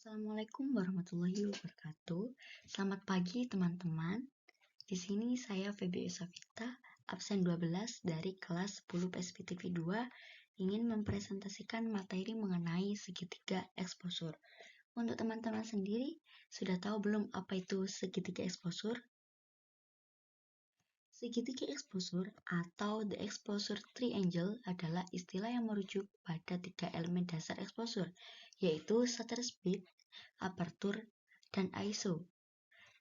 Assalamualaikum warahmatullahi wabarakatuh. Selamat pagi teman-teman. Di sini saya Feby Yusafita, absen 12 dari kelas 10 PSPTV 2, ingin mempresentasikan materi mengenai segitiga exposure. Untuk teman-teman sendiri, sudah tahu belum apa itu segitiga exposure? Segitiga exposure atau the exposure triangle adalah istilah yang merujuk pada 3 elemen dasar exposure, yaitu shutter speed, aperture, dan ISO.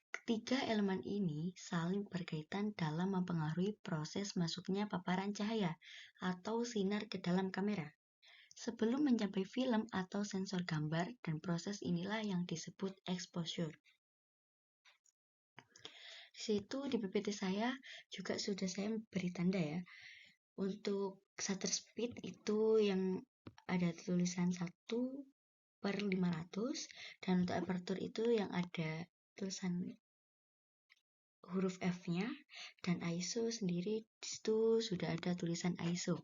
Ketiga elemen ini saling berkaitan dalam mempengaruhi proses masuknya paparan cahaya atau sinar ke dalam kamera sebelum mencapai film atau sensor gambar, dan proses inilah yang disebut exposure. Di situ di PPT saya juga sudah saya beri tanda ya. Untuk shutter speed itu yang ada tulisan 1/500, dan untuk aperture itu yang ada tulisan huruf F-nya, dan ISO sendiri di situ sudah ada tulisan ISO.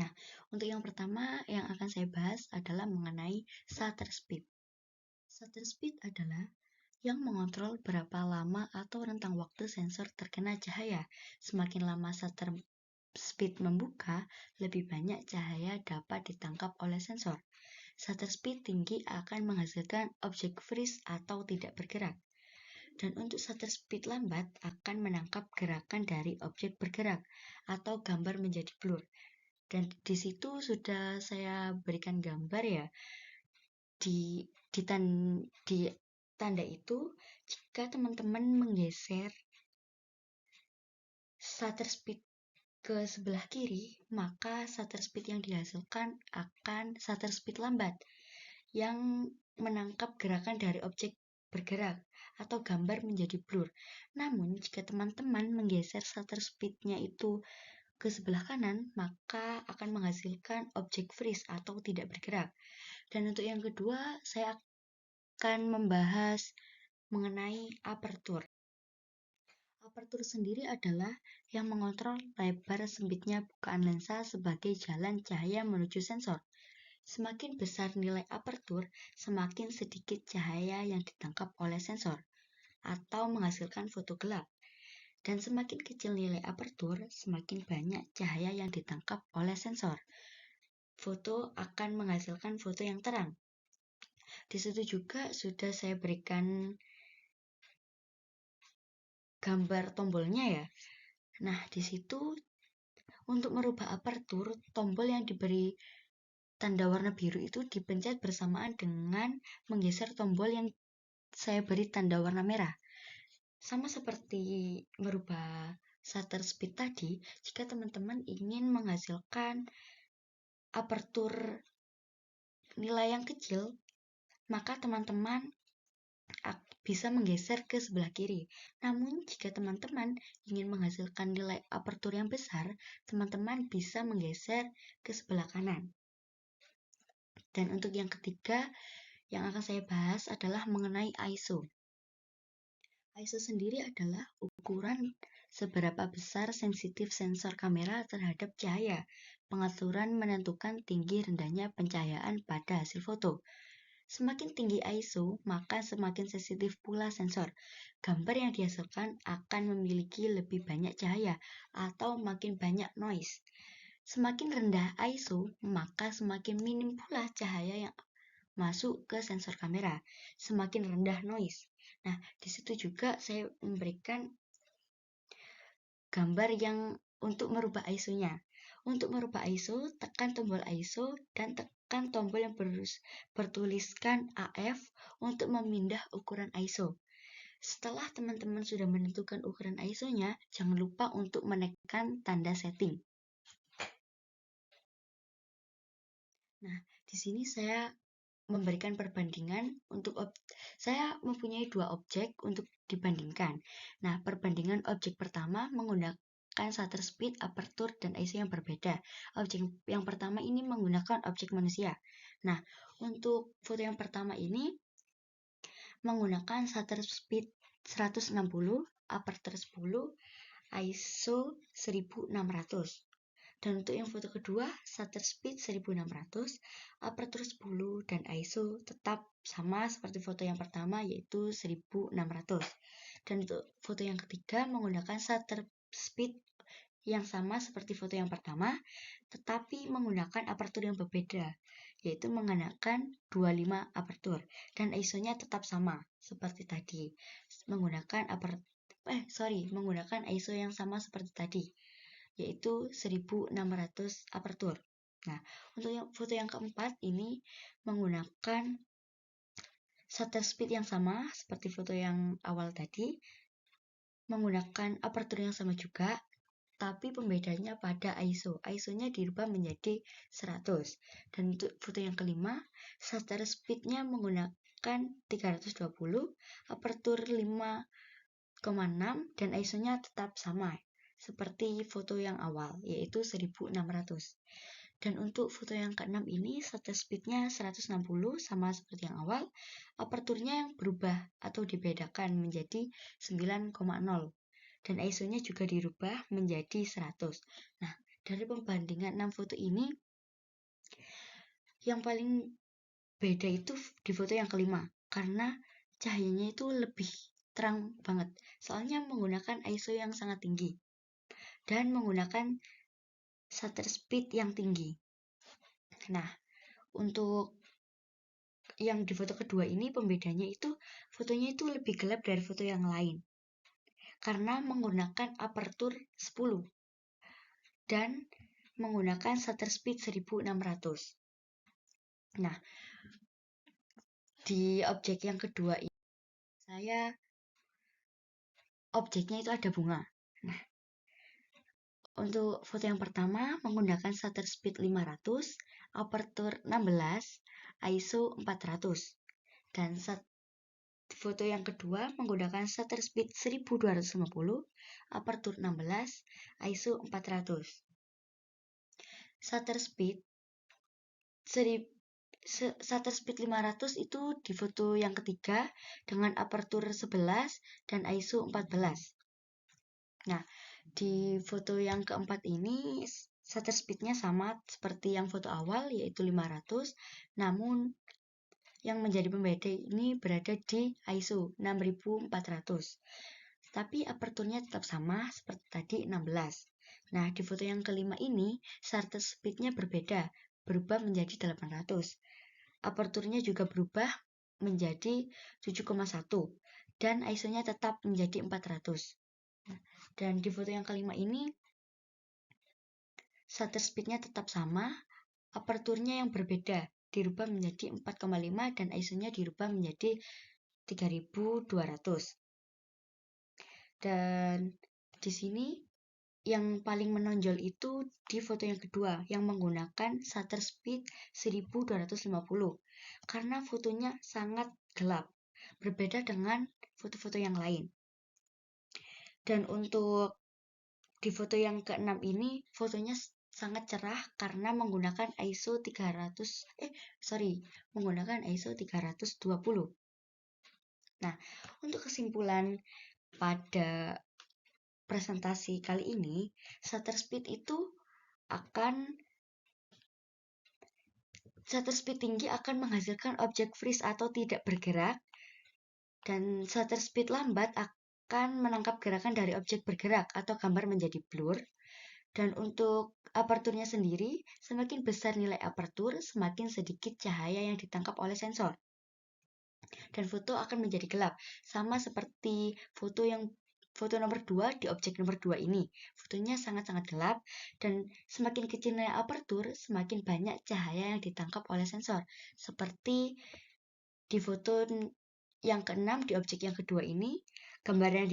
Nah, untuk yang pertama yang akan saya bahas adalah mengenai shutter speed. Shutter speed adalah yang mengontrol berapa lama atau rentang waktu sensor terkena cahaya. Semakin lama shutter speed membuka, lebih banyak cahaya dapat ditangkap oleh sensor. Shutter speed tinggi akan menghasilkan objek freeze atau tidak bergerak. Dan untuk shutter speed lambat akan menangkap gerakan dari objek bergerak atau gambar menjadi blur. Dan di situ sudah saya berikan gambar ya. Di tanda itu, jika teman-teman menggeser shutter speed ke sebelah kiri, maka shutter speed yang dihasilkan akan shutter speed lambat yang menangkap gerakan dari objek bergerak atau gambar menjadi blur. Namun, jika teman-teman menggeser shutter speed-nya itu ke sebelah kanan, maka akan menghasilkan objek freeze atau tidak bergerak. Dan untuk yang kedua, saya akan membahas mengenai aperture. Aperture sendiri adalah yang mengontrol lebar sempitnya bukaan lensa sebagai jalan cahaya menuju sensor. Semakin besar nilai aperture, semakin sedikit cahaya yang ditangkap oleh sensor atau menghasilkan foto gelap. Dan semakin kecil nilai aperture, semakin banyak cahaya yang ditangkap oleh sensor. Foto akan menghasilkan foto yang terang. Di situ juga sudah saya berikan gambar tombolnya ya. Nah, di situ untuk merubah aperture, tombol yang diberi tanda warna biru itu dipencet bersamaan dengan menggeser tombol yang saya beri tanda warna merah. Sama seperti merubah shutter speed tadi, jika teman-teman ingin menghasilkan aperture nilai yang kecil, maka teman-teman bisa menggeser ke sebelah kiri. Namun, jika teman-teman ingin menghasilkan nilai aperture yang besar, teman-teman bisa menggeser ke sebelah kanan. Dan untuk yang ketiga, yang akan saya bahas adalah mengenai ISO. ISO sendiri adalah ukuran seberapa besar sensitif sensor kamera terhadap cahaya. Pengaturan menentukan tinggi rendahnya pencahayaan pada hasil foto. Semakin tinggi ISO, maka semakin sensitif pula sensor. Gambar yang dihasilkan akan memiliki lebih banyak cahaya atau makin banyak noise. Semakin rendah ISO, maka semakin minim pula cahaya yang masuk ke sensor kamera. Semakin rendah noise. Nah, di situ juga saya memberikan gambar yang untuk merubah ISO-nya. Untuk merubah ISO, tekan tombol ISO dan tekan tombol yang bertuliskan AF untuk memindah ukuran ISO. Setelah teman-teman sudah menentukan ukuran ISO-nya, jangan lupa untuk menekan tanda setting. Nah, di sini saya memberikan perbandingan saya mempunyai 2 objek untuk dibandingkan. Nah, perbandingan objek pertama menggunakan shutter speed, aperture, dan ISO yang berbeda. Objek yang pertama ini menggunakan objek manusia. Nah, untuk foto yang pertama ini menggunakan shutter speed 160, aperture 10, ISO 1600. Dan untuk yang foto kedua, shutter speed 1600, aperture 10, dan ISO tetap sama seperti foto yang pertama, yaitu 1600. Dan untuk foto yang ketiga menggunakan shutter speed yang sama seperti foto yang pertama, tetapi menggunakan aperture yang berbeda, yaitu menggunakan 25 aperture, dan ISO-nya tetap sama seperti tadi, menggunakan ISO yang sama seperti tadi, yaitu 1600 aperture. Nah, untuk foto yang keempat ini menggunakan shutter speed yang sama seperti foto yang awal tadi, menggunakan aperture yang sama juga, tapi pembedanya pada ISO. ISO-nya dirubah menjadi 100. Dan untuk foto yang kelima, shutter speed-nya menggunakan 320, aperture 5,6, dan ISO-nya tetap sama seperti foto yang awal, yaitu 1600. Dan untuk foto yang keenam ini, shutter speed-nya 160 sama seperti yang awal, aperturnya yang berubah atau dibedakan menjadi 9,0. Dan ISO-nya juga dirubah menjadi 100. Nah, dari pembandingan 6 foto ini, yang paling beda itu di foto yang kelima, karena cahayanya itu lebih terang banget. Soalnya menggunakan ISO yang sangat tinggi dan menggunakan shutter speed yang tinggi. Nah, untuk yang di foto kedua ini pembedanya itu fotonya itu lebih gelap dari foto yang lain karena menggunakan aperture 10 dan menggunakan shutter speed 1600. Nah, di objek yang kedua ini objeknya itu ada bunga. Nah, untuk foto yang pertama menggunakan shutter speed 500, aperture 16, ISO 400. Dan foto yang kedua menggunakan shutter speed 1250, aperture 16, ISO 400. Shutter speed 500 itu di foto yang ketiga dengan aperture 11 dan ISO 14. Nah, di foto yang keempat ini shutter speed-nya sama seperti yang foto awal, yaitu 500, namun yang menjadi pembeda ini berada di ISO 6400. Tapi aperturnya tetap sama seperti tadi 16. Nah, di foto yang kelima ini shutter speed-nya berbeda, berubah menjadi 800. Aperturnya juga berubah menjadi 7,1 dan ISO-nya tetap menjadi 400. Dan di foto yang kelima ini shutter speed-nya tetap sama, aperturnya yang berbeda, dirubah menjadi 4,5 dan ISO-nya dirubah menjadi 3200. Dan di sini yang paling menonjol itu di foto yang kedua yang menggunakan shutter speed 1250 karena fotonya sangat gelap, berbeda dengan foto-foto yang lain. Dan untuk di foto yang keenam ini fotonya sangat cerah karena menggunakan ISO 320. Nah, untuk kesimpulan pada presentasi kali ini, shutter speed tinggi akan menghasilkan objek freeze atau tidak bergerak, dan shutter speed lambat akan menangkap gerakan dari objek bergerak atau gambar menjadi blur. Dan untuk aperturnya sendiri, semakin besar nilai apertur, semakin sedikit cahaya yang ditangkap oleh sensor. Dan foto akan menjadi gelap, sama seperti foto nomor 2 di objek nomor 2 ini. Fotonya sangat-sangat gelap, dan semakin kecil nilai apertur, semakin banyak cahaya yang ditangkap oleh sensor. Seperti di foto yang keenam di objek yang kedua ini, gambar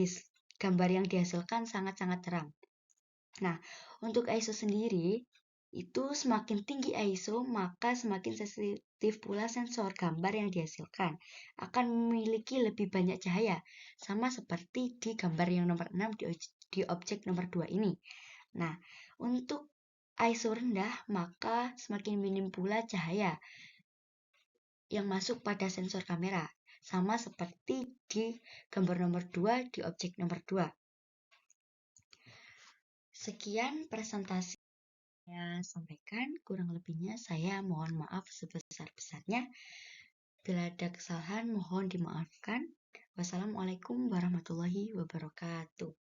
yang dihasilkan sangat-sangat terang. Nah, untuk ISO sendiri, itu semakin tinggi ISO, maka semakin sensitif pula sensor gambar yang dihasilkan. Akan memiliki lebih banyak cahaya, sama seperti di gambar yang nomor 6 di objek nomor 2 ini. Nah, untuk ISO rendah, maka semakin minim pula cahaya yang masuk pada sensor kamera, sama seperti di gambar nomor 2 di objek nomor 2. Sekian presentasi saya sampaikan. Kurang lebihnya saya mohon maaf sebesar-besarnya. Bila ada kesalahan mohon dimaafkan. Wassalamualaikum warahmatullahi wabarakatuh.